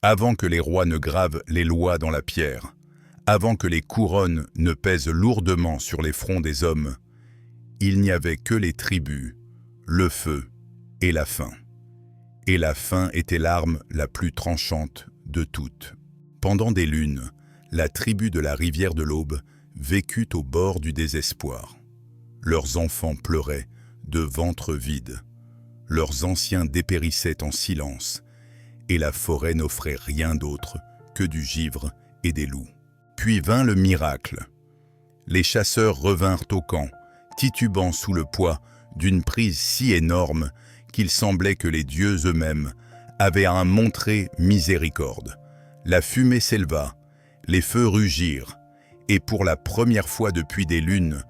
Avant que les rois ne gravent les lois dans la pierre, avant que les couronnes ne pèsent lourdement sur les fronts des hommes, il n'y avait que les tribus, le feu et la faim. Et la faim était l'arme la plus tranchante de toutes. Pendant des lunes, la tribu de la rivière de l'Aube vécut au bord du désespoir. Leurs enfants pleuraient de ventre vide. Leurs anciens dépérissaient en silence, et la forêt n'offrait rien d'autre que du givre et des loups. Puis vint le miracle. Les chasseurs revinrent au camp, titubant sous le poids d'une prise si énorme qu'il semblait que les dieux eux-mêmes avaient à en montrer miséricorde. La fumée s'éleva, les feux rugirent, et pour la première fois depuis des lunes,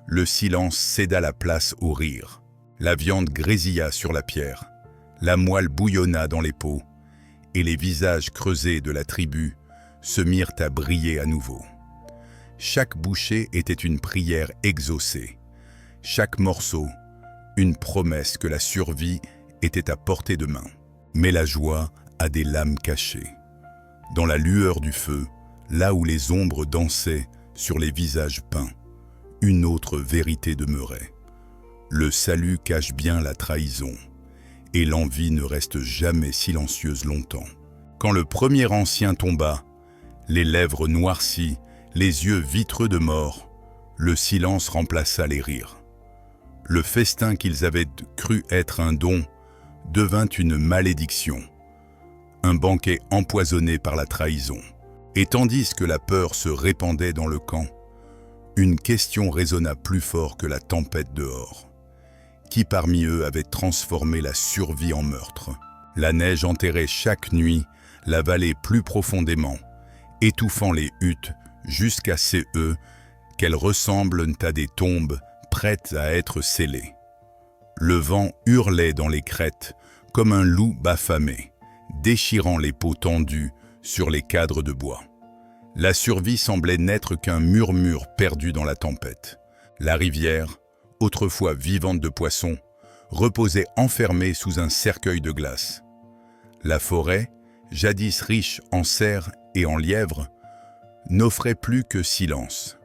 le silence céda la place au rire. La viande grésilla sur la pierre, la moelle bouillonna dans les pots, et les visages creusés de la tribu se mirent à briller à nouveau. Chaque bouchée était une prière exaucée, chaque morceau, une promesse que la survie était à portée de main. Mais la joie a des lames cachées. Dans la lueur du feu, là où les ombres dansaient sur les visages peints, une autre vérité demeurait. Le salut cache bien la trahison, et l'envie ne reste jamais silencieuse longtemps. Quand le premier ancien tomba, les lèvres noircies, les yeux vitreux de mort, le silence remplaça les rires. Le festin qu'ils avaient cru être un don devint une malédiction, un banquet empoisonné par la trahison. Et tandis que la peur se répandait dans le camp, une question résonna plus fort que la tempête dehors. Qui parmi eux avait transformé la survie en meurtre? La neige enterrait chaque nuit la vallée plus profondément, étouffant les huttes jusqu'à ces qu'elles ressemblent à des tombes prêtes à être scellées. Le vent hurlait dans les crêtes comme un loup affamé, déchirant les peaux tendues sur les cadres de bois. La survie semblait n'être qu'un murmure perdu dans la tempête. La rivière, autrefois vivante de poissons, reposait enfermée sous un cercueil de glace. La forêt, jadis riche en cerfs et en lièvres, n'offrait plus que silence.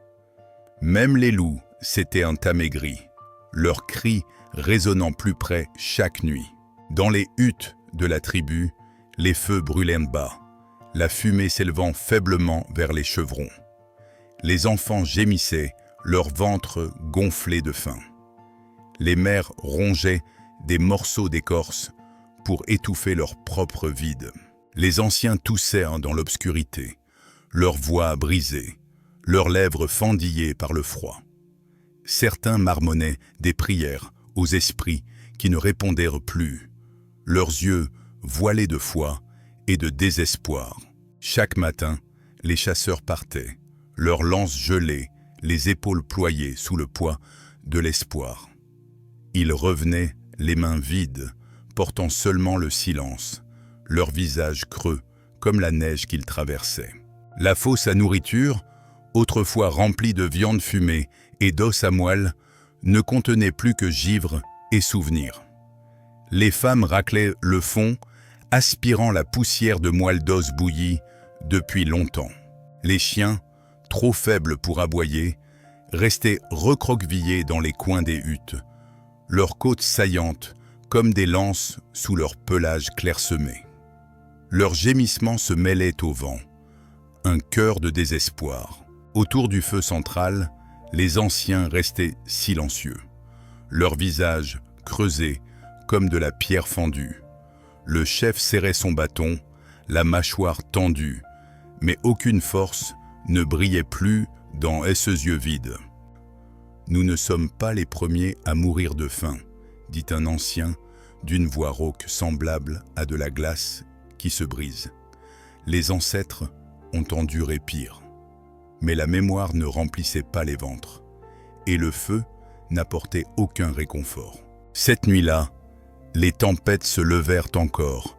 Même les loups s'étaient amaigris, leurs cris résonnant plus près chaque nuit. Dans les huttes de la tribu, les feux brûlaient bas, la fumée s'élevant faiblement vers les chevrons. Les enfants gémissaient, leur ventre gonflé de faim. Les mères rongeaient des morceaux d'écorce pour étouffer leur propre vide. Les anciens toussaient dans l'obscurité, leur voix brisée, leurs lèvres fendillées par le froid. Certains marmonnaient des prières aux esprits qui ne répondèrent plus, leurs yeux voilés de foi et de désespoir. Chaque matin, les chasseurs partaient, leurs lances gelées, les épaules ployées sous le poids de l'espoir. Ils revenaient les mains vides, portant seulement le silence, leurs visages creux comme la neige qu'ils traversaient. La fosse à nourriture, autrefois remplie de viande fumée et d'os à moelle, ne contenait plus que givre et souvenirs. Les femmes raclaient le fond, aspirant la poussière de moelle d'os bouillie depuis longtemps. Les chiens, trop faibles pour aboyer, restaient recroquevillés dans les coins des huttes, leurs côtes saillantes comme des lances sous leur pelage clairsemé. Leurs gémissements se mêlaient au vent, un chœur de désespoir. Autour du feu central, les anciens restaient silencieux, leurs visages creusés comme de la pierre fendue. Le chef serrait son bâton, la mâchoire tendue, mais aucune force ne brillait plus dans ces yeux vides. « Nous ne sommes pas les premiers à mourir de faim », dit un ancien d'une voix rauque semblable à de la glace qui se brise. Les ancêtres ont enduré pire. Mais la mémoire ne remplissait pas les ventres, et le feu n'apportait aucun réconfort. Cette nuit-là, les tempêtes se levèrent encore,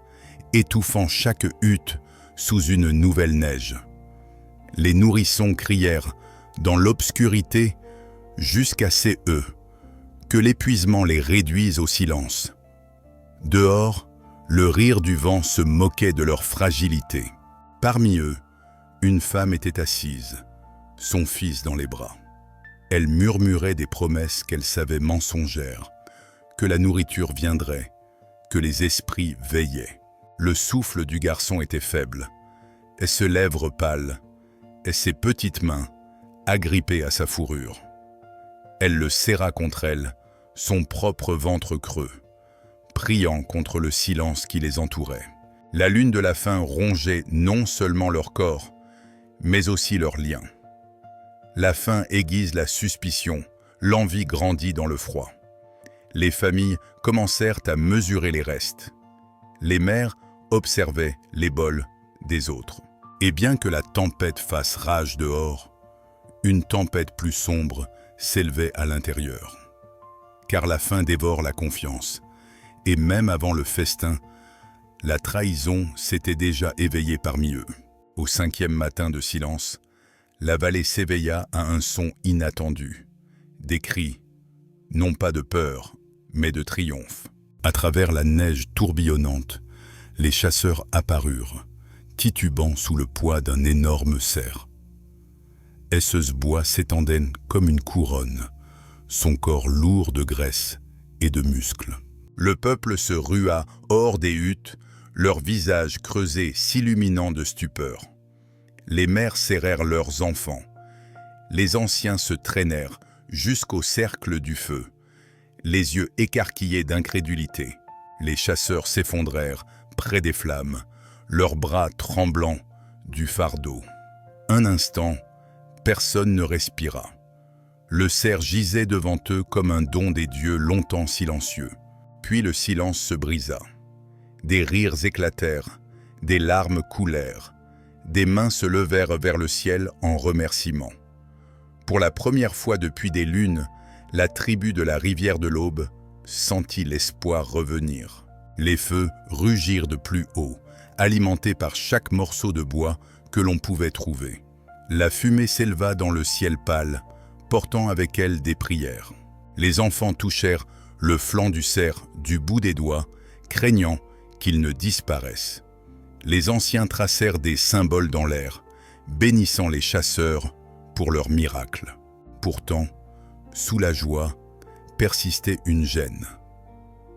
étouffant chaque hutte sous une nouvelle neige. Les nourrissons crièrent dans l'obscurité jusqu'à ces que l'épuisement les réduise au silence. Dehors, Le rire du vent se moquait de leur fragilité. Parmi eux, une femme était assise, son fils dans les bras. Elle murmurait des promesses qu'elle savait mensongères, que la nourriture viendrait, que les esprits veillaient. Le souffle du garçon était faible, et ses lèvres pâles, et ses petites mains agrippées à sa fourrure. Elle le serra contre elle, son propre ventre creux, priant contre le silence qui les entourait. La lune de la faim rongeait non seulement leur corps, mais aussi leurs liens. La faim aiguise la suspicion, l'envie grandit dans le froid. Les familles commencèrent à mesurer les restes. Les mères observaient les bols des autres. Et bien que la tempête fasse rage dehors, une tempête plus sombre s'élevait à l'intérieur. Car la faim dévore la confiance, et même avant le festin, la trahison s'était déjà éveillée parmi eux. Au 5e matin de silence, la vallée s'éveilla à un son inattendu. Des cris, non pas de peur, mais de triomphe. À travers la neige tourbillonnante, les chasseurs apparurent, titubant sous le poids d'un énorme cerf. Esseuse bois s'étendait comme une couronne, son corps lourd de graisse et de muscles. Le peuple se rua hors des huttes, leurs visages creusés s'illuminant de stupeur. Les mères serrèrent leurs enfants. Les anciens se traînèrent jusqu'au cercle du feu, les yeux écarquillés d'incrédulité. Les chasseurs s'effondrèrent près des flammes, leurs bras tremblants du fardeau. Un instant, personne ne respira. Le cerf gisait devant eux comme un don des dieux longtemps silencieux. Puis le silence se brisa. Des rires éclatèrent, des larmes coulèrent, des mains se levèrent vers le ciel en remerciement. Pour la première fois depuis des lunes, la tribu de la rivière de l'Aube sentit l'espoir revenir. Les feux rugirent de plus haut, alimentés par chaque morceau de bois que l'on pouvait trouver. La fumée s'éleva dans le ciel pâle, portant avec elle des prières. Les enfants touchèrent le flanc du cerf du bout des doigts, craignant qu'il ne disparaisse. Les anciens tracèrent des symboles dans l'air, bénissant les chasseurs pour leur miracle. Pourtant, sous la joie, persistait une gêne.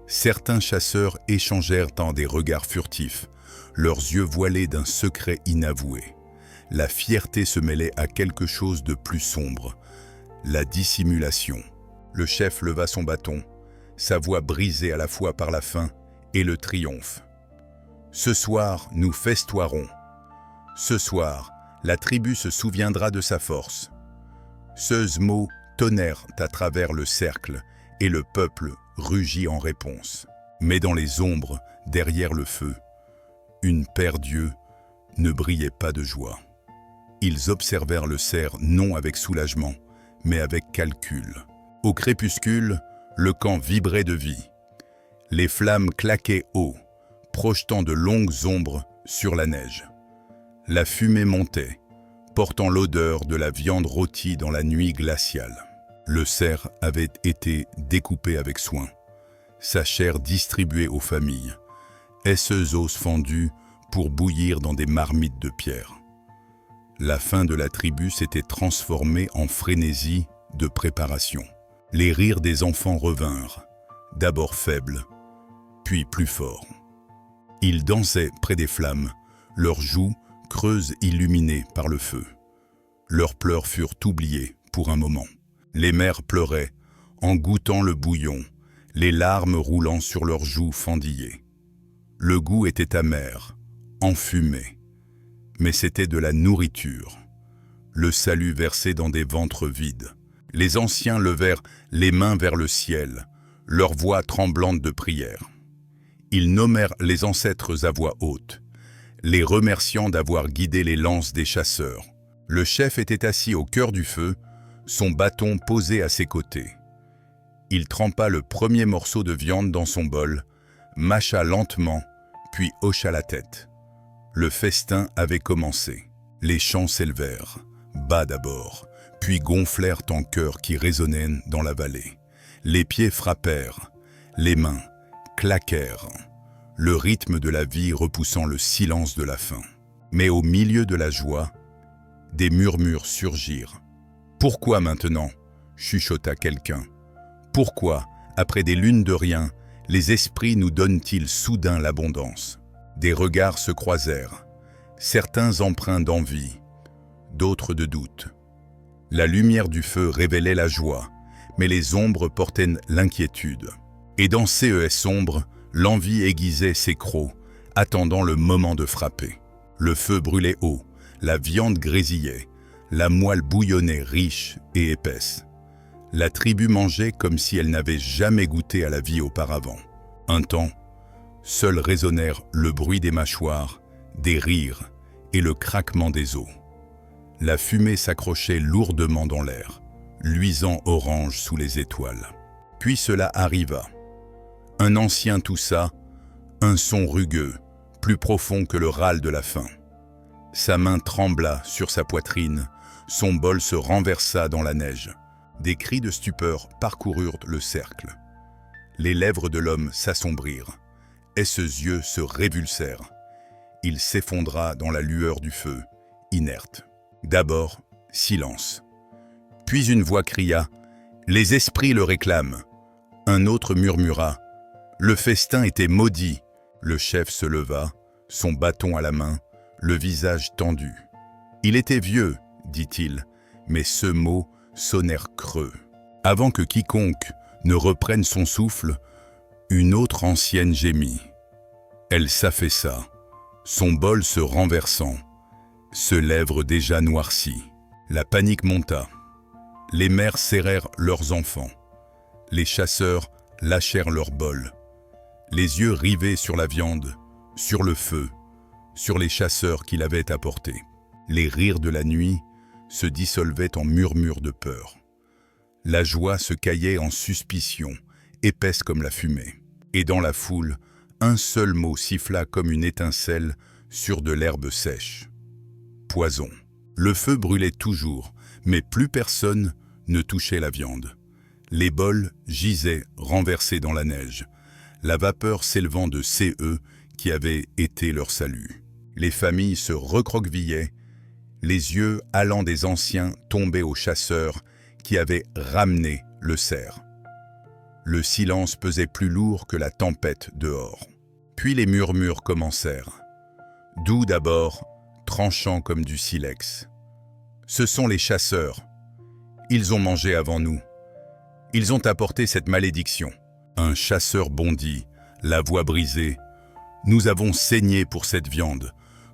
Certains chasseurs échangèrent en des regards furtifs, leurs yeux voilés d'un secret inavoué. La fierté se mêlait à quelque chose de plus sombre, la dissimulation. Le chef leva son bâton, sa voix brisée à la fois par la faim et le triomphe. Ce soir, nous festoierons. Ce soir, la tribu se souviendra de sa force. Ces mots tonnèrent à travers le cercle et le peuple rugit en réponse. Mais dans les ombres, derrière le feu, une paire d'yeux ne brillait pas de joie. Ils observèrent le cerf non avec soulagement, mais avec calcul. Au crépuscule, le camp vibrait de vie. Les flammes claquaient haut, projetant de longues ombres sur la neige. La fumée montait, portant l'odeur de la viande rôtie dans la nuit glaciale. Le cerf avait été découpé avec soin, sa chair distribuée aux familles, et ses os fendus pour bouillir dans des marmites de pierre. La faim de la tribu s'était transformée en frénésie de préparation. Les rires des enfants revinrent, d'abord faibles, puis plus forts. Ils dansaient près des flammes, leurs joues creuses illuminées par le feu. Leurs pleurs furent oubliés pour un moment. Les mères pleuraient, en goûtant le bouillon, les larmes roulant sur leurs joues fendillées. Le goût était amer, enfumé, mais c'était de la nourriture, le salut versé dans des ventres vides. Les anciens levèrent les mains vers le ciel, leur voix tremblante de prière. Ils nommèrent les ancêtres à voix haute, les remerciant d'avoir guidé les lances des chasseurs. Le chef était assis au cœur du feu, son bâton posé à ses côtés. Il trempa le premier morceau de viande dans son bol, mâcha lentement, puis hocha la tête. Le festin avait commencé. Les chants s'élevèrent, bas d'abord, puis gonflèrent en chœur qui résonnait dans la vallée. Les pieds frappèrent, les mains claquèrent. le rythme de la vie repoussant le silence de la faim. Mais au milieu de la joie, des murmures surgirent. « Pourquoi maintenant ?» chuchota quelqu'un. « Pourquoi, après des lunes de rien, les esprits nous donnent-ils soudain l'abondance ?» Des regards se croisèrent, certains empreints d'envie, d'autres de doute. La lumière du feu révélait la joie, mais les ombres portaient l'inquiétude. Et dans ces œillets sombres, l'envie aiguisait ses crocs, attendant le moment de frapper. Le feu brûlait haut, la viande grésillait, la moelle bouillonnait riche et épaisse. La tribu mangeait comme si elle n'avait jamais goûté à la vie auparavant. Un temps, seuls résonnèrent le bruit des mâchoires, des rires et le craquement des os. La fumée s'accrochait lourdement dans l'air, luisant orange sous les étoiles. Puis cela arriva. Un ancien toussa, un son rugueux, plus profond que le râle de la faim. Sa main trembla sur sa poitrine, son bol se renversa dans la neige. Des cris de stupeur parcoururent le cercle. Les lèvres de l'homme s'assombrirent, et ses yeux se révulsèrent. Il s'effondra dans la lueur du feu, inerte. D'abord, silence. Puis une voix cria « Les esprits le réclament !» Un autre murmura « Le festin était maudit !» Le chef se leva, son bâton à la main, le visage tendu. « Il était vieux !» dit-il, mais ce mot sonnèrent creux. Avant que quiconque ne reprenne son souffle, une autre ancienne gémit. Elle s'affaissa, son bol se renversant, ses lèvres déjà noircies. La panique monta. Les mères serrèrent leurs enfants. Les chasseurs lâchèrent leurs bols. Les yeux rivés sur la viande, sur le feu, sur les chasseurs qui l'avaient apporté. Les rires de la nuit se dissolvaient en murmures de peur. La joie se caillait en suspicion, épaisse comme la fumée. Et dans la foule, un seul mot siffla comme une étincelle sur de l'herbe sèche. Poison. Le feu brûlait toujours, mais plus personne ne touchait la viande. Les bols gisaient renversés dans la neige, la vapeur s'élevant de ces œufs qui avaient été leur salut. Les familles se recroquevillaient, les yeux allants des anciens tombaient aux chasseurs qui avaient ramené le cerf. Le silence pesait plus lourd que la tempête dehors. Puis les murmures commencèrent. Doux d'abord, tranchants comme du silex. Ce sont les chasseurs. Ils ont mangé avant nous. Ils ont apporté cette malédiction. Un chasseur bondit, la voix brisée. Nous avons saigné pour cette viande.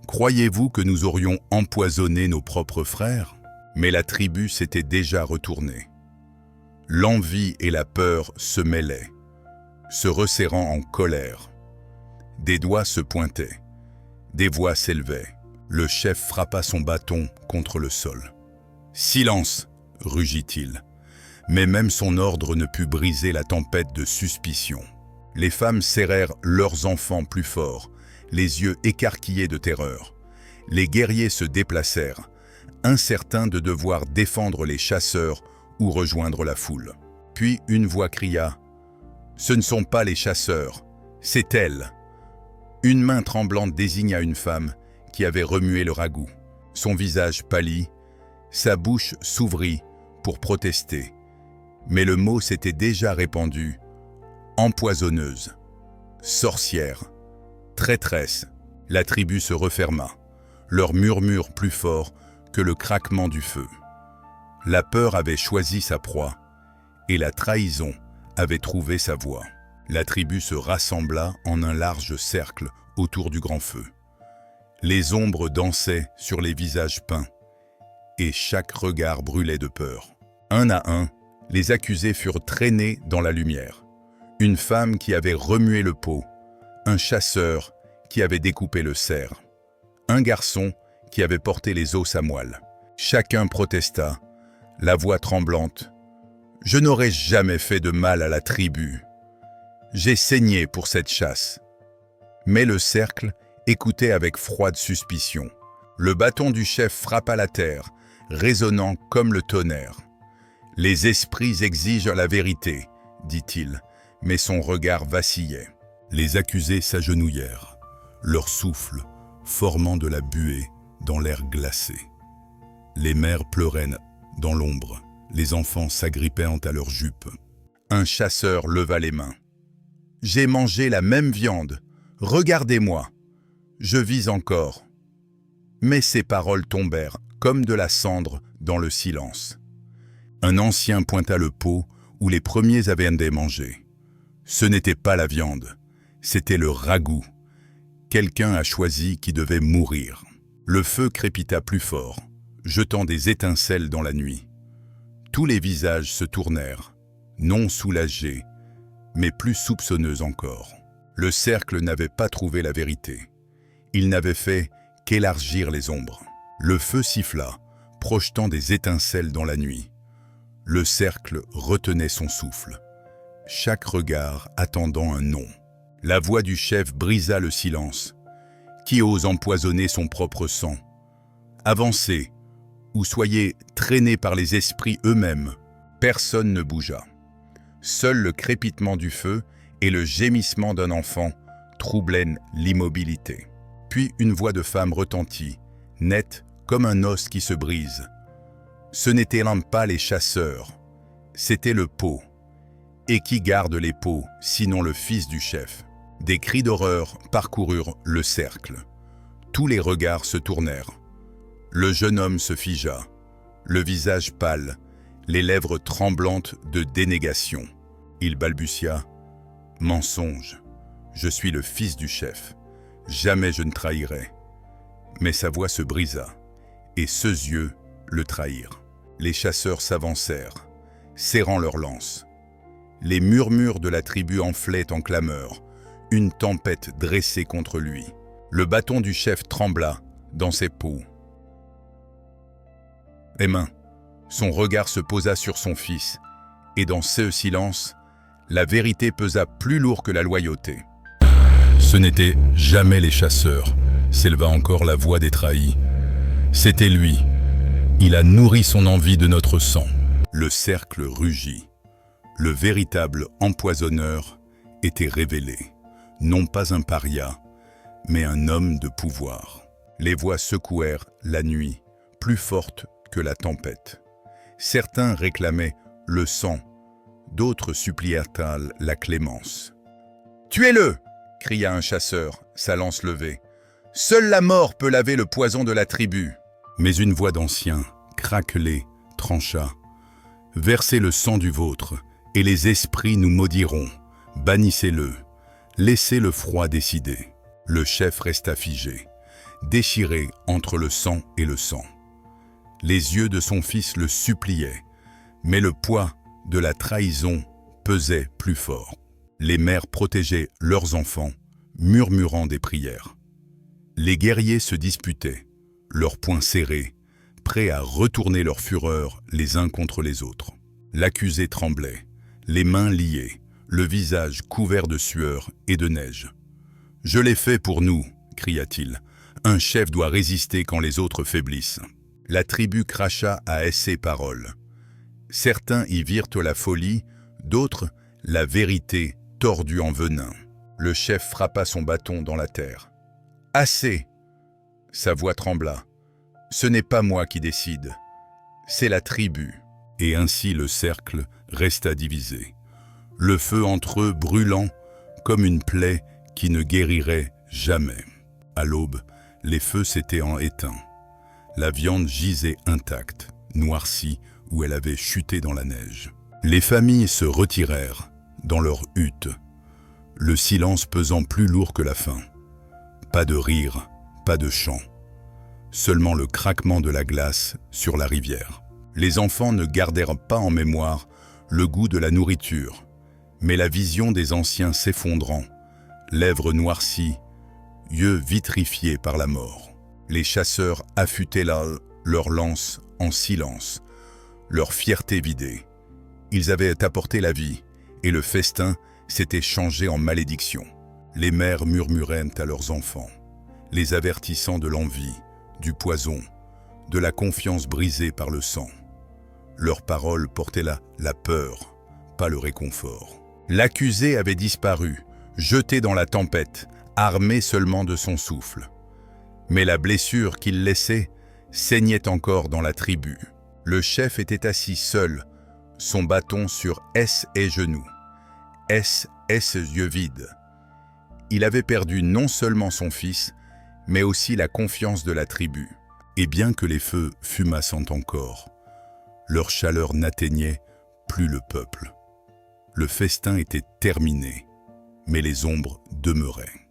Croyez-vous que nous aurions empoisonné nos propres frères? Mais la tribu s'était déjà retournée. L'envie et la peur se mêlaient, se resserrant en colère. Des doigts se pointaient, des voix s'élevaient. Le chef frappa son bâton contre le sol. « Silence !» rugit-il. Mais même son ordre ne put briser la tempête de suspicion. Les femmes serrèrent leurs enfants plus fort, les yeux écarquillés de terreur. Les guerriers se déplacèrent, incertains de devoir défendre les chasseurs ou rejoindre la foule. Puis une voix cria « Ce ne sont pas les chasseurs, c'est elle !» Une main tremblante désigna une femme qui avait remué le ragoût. Son visage pâlit, sa bouche s'ouvrit pour protester. Mais le mot s'était déjà répandu. Empoisonneuse, sorcière, traîtresse. La tribu se referma, leur murmure plus fort que le craquement du feu. La peur avait choisi sa proie, et la trahison avait trouvé sa voie. La tribu se rassembla en un large cercle autour du grand feu. Les ombres dansaient sur les visages peints, et chaque regard brûlait de peur. Un à un, les accusés furent traînés dans la lumière. Une femme qui avait remué le pot, un chasseur qui avait découpé le cerf, un garçon qui avait porté les os à moelle. Chacun protesta, la voix tremblante. « Je n'aurais jamais fait de mal à la tribu. J'ai saigné pour cette chasse. » Mais le cercle écoutait avec froide suspicion. Le bâton du chef frappa la terre, résonnant comme le tonnerre. « Les esprits exigent la vérité, dit-il, mais son regard vacillait. Les accusés s'agenouillèrent, leur souffle formant de la buée dans l'air glacé. Les mères pleuraient dans l'ombre, les enfants s'agrippant à leurs jupes. Un chasseur leva les mains. « J'ai mangé la même viande, regardez-moi, je vis encore. » Mais ces paroles tombèrent comme de la cendre dans le silence. Un ancien pointa le pot où les premiers avaient mangé. Ce n'était pas la viande, c'était le ragoût. Quelqu'un a choisi qui devait mourir. Le feu crépita plus fort, jetant des étincelles dans la nuit. Tous les visages se tournèrent, non soulagés, mais plus soupçonneux encore. Le cercle n'avait pas trouvé la vérité. Il n'avait fait qu'élargir les ombres. Le feu siffla, projetant des étincelles dans la nuit. Le cercle retenait son souffle, chaque regard attendant un nom. La voix du chef brisa le silence. Qui ose empoisonner son propre sang? Avancez, ou soyez traînés par les esprits eux-mêmes. Personne ne bougea. Seul le crépitement du feu et le gémissement d'un enfant troublaient l'immobilité. Puis une voix de femme retentit, nette comme un os qui se brise. Ce n'étaient pas les chasseurs, c'était le pot. Et qui garde les pots, sinon le fils du chef? Des cris d'horreur parcoururent le cercle. Tous les regards se tournèrent. Le jeune homme se figea, le visage pâle, les lèvres tremblantes de dénégation. Il balbutia « Mensonge, je suis le fils du chef, jamais je ne trahirai. » Mais sa voix se brisa, et ceux yeux le trahirent. Les chasseurs s'avancèrent, serrant leurs lances. Les murmures de la tribu enflaient en clameur, une tempête dressée contre lui. Le bâton du chef trembla dans ses peaux. Les mains, son regard se posa sur son fils, et dans ce silence, la vérité pesa plus lourd que la loyauté. Ce n'étaient jamais les chasseurs, s'éleva encore la voix des trahis. C'était lui. Il a nourri son envie de notre sang. Le cercle rugit. Le véritable empoisonneur était révélé. Non pas un paria, mais un homme de pouvoir. Les voix secouèrent la nuit, plus fortes que la tempête. Certains réclamaient le sang, d'autres supplièrent la clémence. « Tuez-le !» cria un chasseur, sa lance levée. « Seule la mort peut laver le poison de la tribu. » Mais une voix d'ancien, craquelée, trancha. « Versez le sang du vôtre, et les esprits nous maudiront. Bannissez-le. Laissez le froid décider. » Le chef resta figé, déchiré entre le sang et le sang. Les yeux de son fils le suppliaient, mais le poids de la trahison pesait plus fort. Les mères protégeaient leurs enfants, murmurant des prières. Les guerriers se disputaient, leurs poings serrés, prêts à retourner leur fureur les uns contre les autres. L'accusé tremblait, les mains liées, le visage couvert de sueur et de neige. « Je l'ai fait pour nous !» cria-t-il. « Un chef doit résister quand les autres faiblissent. » La tribu cracha à ces paroles. Certains y virent la folie, d'autres la vérité tordue en venin. Le chef frappa son bâton dans la terre. « Assez !» Sa voix trembla. « Ce n'est pas moi qui décide, c'est la tribu. » Et ainsi le cercle resta divisé. Le feu entre eux brûlant comme une plaie qui ne guérirait jamais. À l'aube, les feux s'étaient éteints. La viande gisait intacte, noircie où elle avait chuté dans la neige. Les familles se retirèrent dans leurs huttes, le silence pesant plus lourd que la faim. Pas de rire, pas de chant, seulement le craquement de la glace sur la rivière. Les enfants ne gardèrent pas en mémoire le goût de la nourriture, mais la vision des anciens s'effondrant, lèvres noircies, yeux vitrifiés par la mort. Les chasseurs affûtaient leurs lances en silence, leur fierté vidée. Ils avaient apporté la vie, et le festin s'était changé en malédiction. Les mères murmuraient à leurs enfants, les avertissant de l'envie, du poison, de la confiance brisée par le sang. Leurs paroles portaient la peur, pas le réconfort. L'accusé avait disparu, jeté dans la tempête, armé seulement de son souffle. Mais la blessure qu'il laissait saignait encore dans la tribu. Le chef était assis seul, son bâton sur ses genoux, ses yeux vides. Il avait perdu non seulement son fils, mais aussi la confiance de la tribu. Et bien que les feux fumassent encore, leur chaleur n'atteignait plus le peuple. Le festin était terminé, mais les ombres demeuraient.